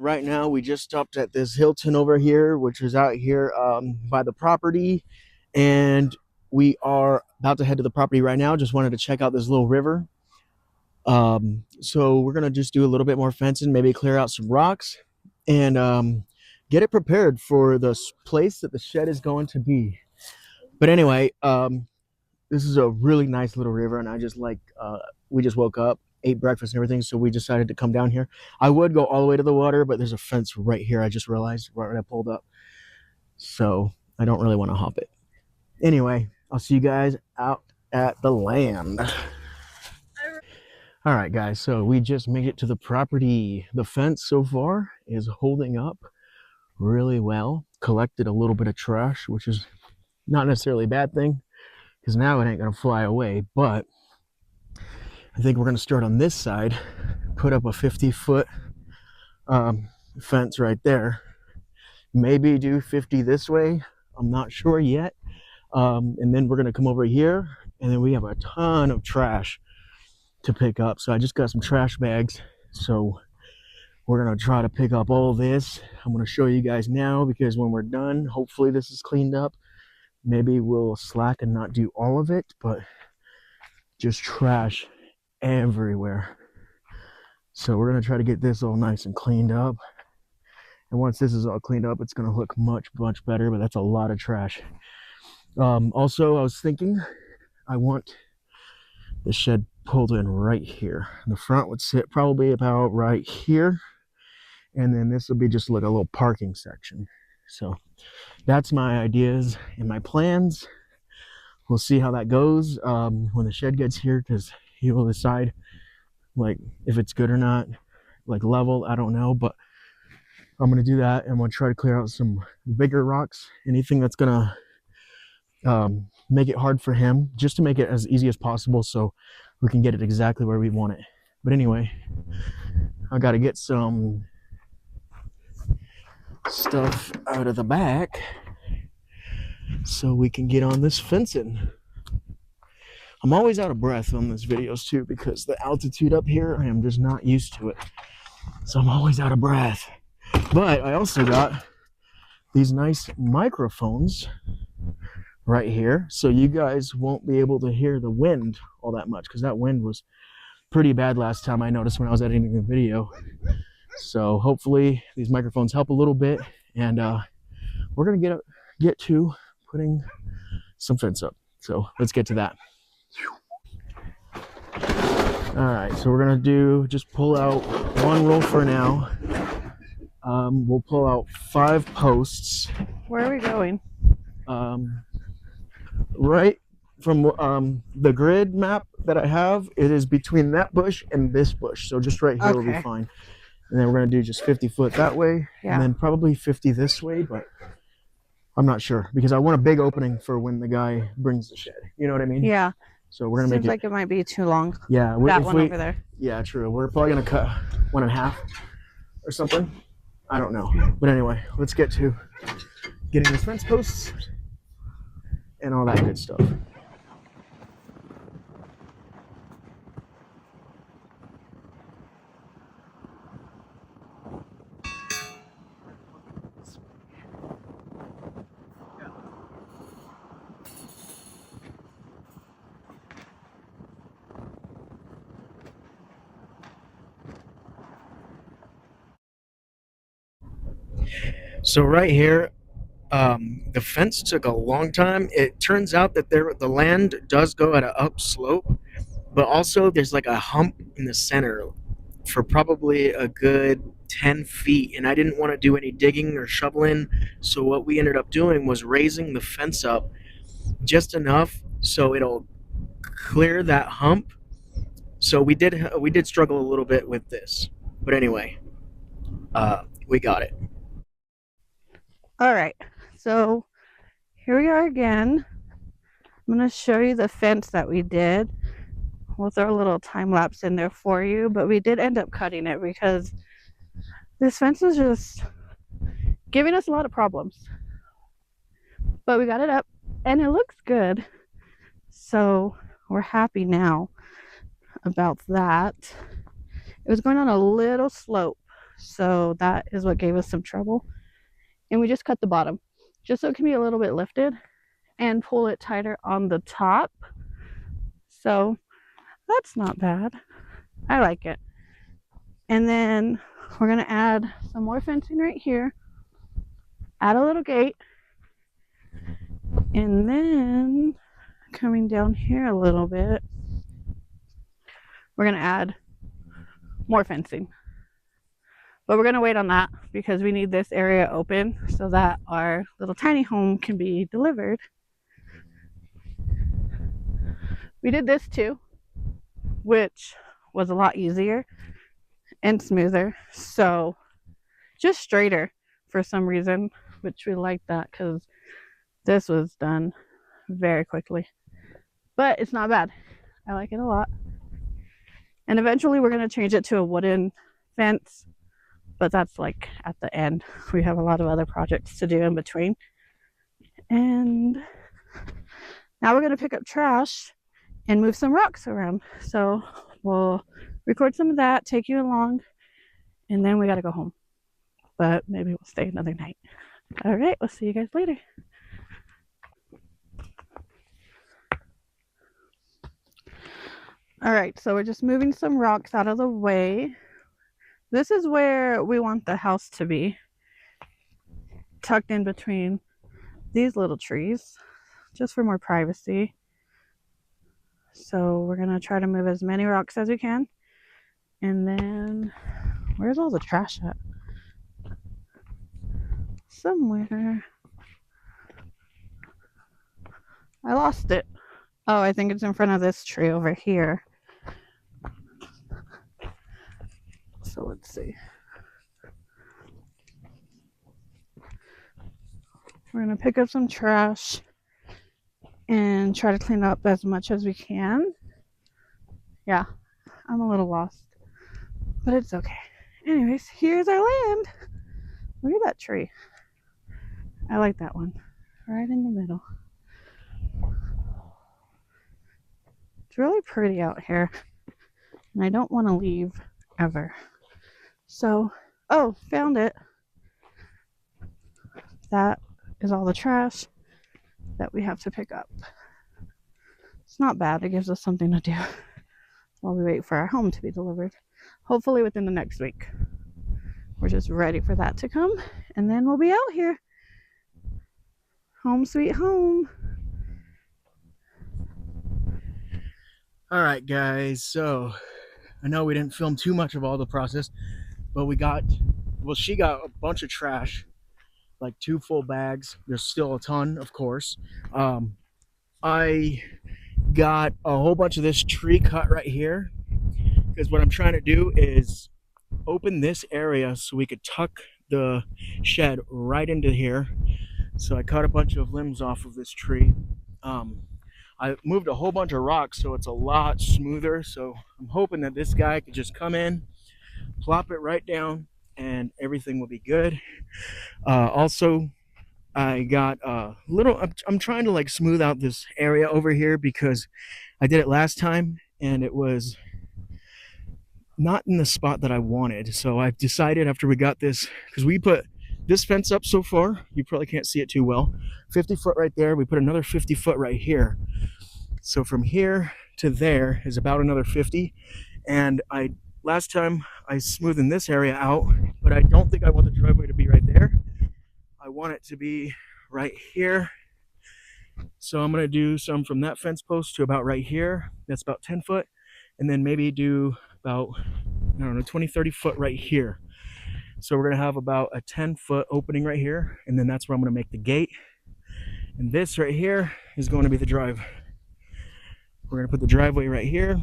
Right now, we just stopped at this Hilton over here, which is out here by the property, and we are about to head to the property right now. Just wanted to check out this little river. So we're gonna just do a little bit more fencing, maybe clear out some rocks, and get it prepared for the place that the shed is going to be. But anyway, this is a really nice little river, and I just like we just woke up, ate breakfast and everything, so we decided to come down here. I would go all the way to the water, but there's a fence right here. I just realized right when I pulled up, so I don't really want to hop it. Anyway, I'll see you guys out at the land. All right, guys, so we just made it to the property. The fence so far is holding up really well. Collected a little bit of trash, which is not necessarily a bad thing, because now it ain't gonna fly away. But I think we're gonna start on this side, put up a 50-foot fence right there. Maybe do 50 this way. I'm not sure yet. And then we're gonna come over here, and then we have a ton of trash to pick up. So I just got some trash bags. So we're gonna try to pick up all this. I'm gonna show you guys now, because when we're done, hopefully this is cleaned up. Maybe we'll slack and not do all of it, but just trash everywhere. So we're gonna try to get this all nice and cleaned up. And once this is all cleaned up, it's gonna look much better, but that's a lot of trash. Also, I was thinking I want the shed pulled in right here. The front would sit probably about right here, and then this will be just like a little parking section. So that's my ideas and my plans. We'll see how that goes when the shed gets here, because he will decide like if it's good or not, like level, I don't know, but I'm gonna do that, and I'm gonna try to clear out some bigger rocks, anything that's gonna make it hard for him, just to make it as easy as possible so we can get it exactly where we want it. But anyway, I got to get some stuff out of the back so we can get on this fencing. I'm always out of breath on these videos too, because the altitude up here, I am just not used to it, so I'm always out of breath. But I also got these nice microphones right here, so you guys won't be able to hear the wind all that much, because that wind was pretty bad last time, I noticed when I was editing the video. So hopefully these microphones help a little bit, and we're gonna get to putting some fence up. So let's get to that. All right, so we're gonna just pull out one roll for now. We'll pull out 5 posts. Where are we going? Right from the grid map that I have, it is between that bush and this bush. So just right here will be fine. And then we're gonna do just 50 foot that way, and then probably 50 this way, but I'm not sure, because I want a big opening for when the guy brings the shed. You know what I mean? Yeah. So we're gonna Seems like it might be too long. Yeah. That one over there. Yeah, true. We're probably gonna cut 1.5 or something. I don't know. But anyway, let's get to getting these fence posts and all that good stuff. So right here, the fence took a long time. It turns out that the land does go at an upslope, but also there's like a hump in the center for probably a good 10 feet, and I didn't want to do any digging or shoveling, so what we ended up doing was raising the fence up just enough so it'll clear that hump. So we did struggle a little bit with this, but anyway, we got it. All right, so here we are again. I'm going to show you the fence that we did. We'll throw a little time lapse in there for you, but we did end up cutting it because this fence was just giving us a lot of problems. But we got it up and it looks good, so we're happy now about that. It was going on a little slope, So that is what gave us some trouble. And we just cut the bottom just so it can be a little bit lifted and pull it tighter on the top. So that's not bad. I like it. And then we're going to add some more fencing right here, add a little gate, and then coming down here a little bit, we're going to add more fencing. But we're going to wait on that because we need this area open so that our little tiny home can be delivered. We did this too, which was a lot easier and smoother. So just straighter for some reason, which we like that because this was done very quickly. But it's not bad. I like it a lot. And eventually we're going to change it to a wooden fence, but that's like at the end. We have a lot of other projects to do in between. And now we're going to pick up trash and move some rocks around. So we'll record some of that, take you along, and then we got to go home. But maybe we'll stay another night. All right, we'll see you guys later. All right, so we're just moving some rocks out of the way. This is where we want the house to be, tucked in between these little trees, just for more privacy. So we're gonna try to move as many rocks as we can. And then, where's all the trash at? Somewhere. I lost it. Oh, I think it's in front of this tree over here. So let's see. We're gonna pick up some trash and try to clean up as much as we can. Yeah, I'm a little lost, but it's okay. Anyways, here's our land. Look at that tree. I like that one, right in the middle. It's really pretty out here, and I don't want to leave ever. So, oh, found it. That is all the trash that we have to pick up. It's not bad. It gives us something to do while we wait for our home to be delivered. Hopefully within the next week. We're just ready for that to come, and then we'll be out here. Home sweet home. All right, guys. So I know we didn't film too much of all the process, but she got a bunch of trash, like 2 full bags. There's still a ton, of course. I got a whole bunch of this tree cut right here because what I'm trying to do is open this area so we could tuck the shed right into here. So I cut a bunch of limbs off of this tree. I moved a whole bunch of rocks so it's a lot smoother. So I'm hoping that this guy could just come in, plop it right down, and everything will be good. Also, I got a little, I'm trying to like smooth out this area over here because I did it last time and it was not in the spot that I wanted. So I've decided after we got this, because we put this fence up so far, you probably can't see it too well, 50 foot right there. We put another 50 foot right here. So from here to there is about another 50. And last time I smoothed this area out, but I don't think I want the driveway to be right there. I want it to be right here. So I'm going to do some from that fence post to about right here. That's about 10 foot. And then maybe do about, I don't know, 20, 30 foot right here. So we're going to have about a 10 foot opening right here. And then that's where I'm going to make the gate. And this right here is going to be the drive. We're going to put the driveway right here.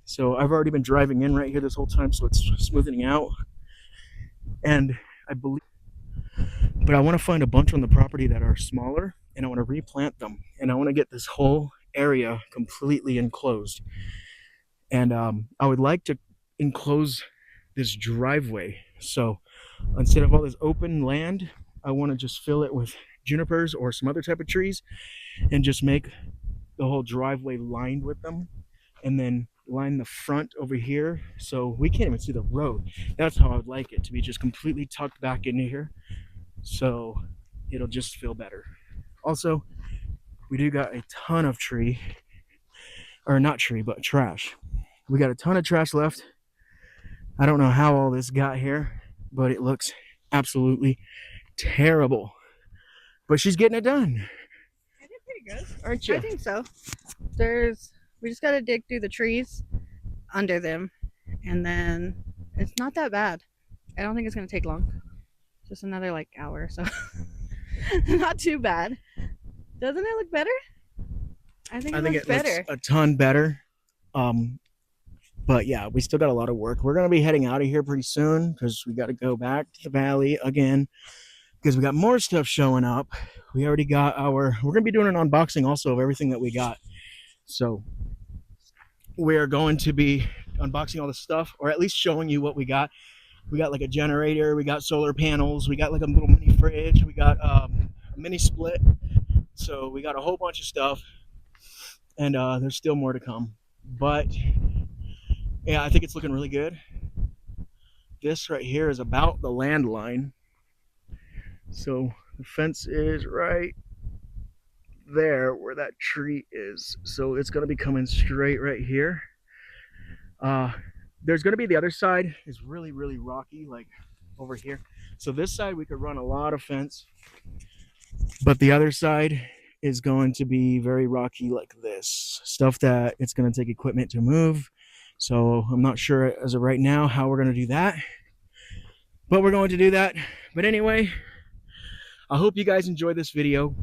So I've already been driving in right here this whole time, so it's smoothing out. And but I want to find a bunch on the property that are smaller, and I want to replant them. And I want to get this whole area completely enclosed. And I would like to enclose this driveway. So instead of all this open land, I want to just fill it with junipers or some other type of trees and just make the whole driveway lined with them. And then line the front over here so we can't even see the road. That's how I would like it to be, just completely tucked back into here, so it'll just feel better. Also, we do got a ton of tree, or not tree, but trash. We got a ton of trash left. I don't know how all this got here, but it looks absolutely terrible. But she's getting it done. I did pretty good. Aren't you? I think so. We just gotta dig through the trees under them, and then it's not that bad. I don't think it's gonna take long. Just another like hour or so. Not too bad. Doesn't it look better? I think it looks better. Looks a ton better. But yeah, we still got a lot of work. We're gonna be heading out of here pretty soon because we got to go back to the valley again because we got more stuff showing up. We already got we're gonna be doing an unboxing also of everything that we got. So we're going to be unboxing all the stuff, or at least showing you what we got. We got like a generator, we got solar panels, we got like a little mini fridge, we got a mini split. So we got a whole bunch of stuff, and there's still more to come. But yeah, I think it's looking really good. This right here is about the land line. So the fence is right there where that tree is. So it's gonna be coming straight right here. There's gonna be the other side is really, really rocky, like over here. So this side we could run a lot of fence, but the other side is going to be very rocky like this. Stuff that it's gonna take equipment to move. So I'm not sure as of right now how we're gonna do that, but we're going to do that. But anyway, I hope you guys enjoyed this video.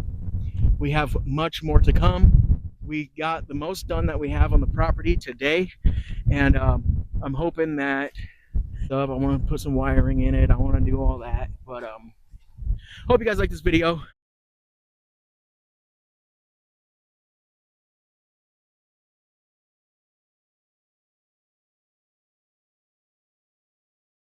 We have much more to come. We got the most done that we have on the property today, and I'm hoping that I want to put some wiring in it. I want to do all that, but hope you guys like this video.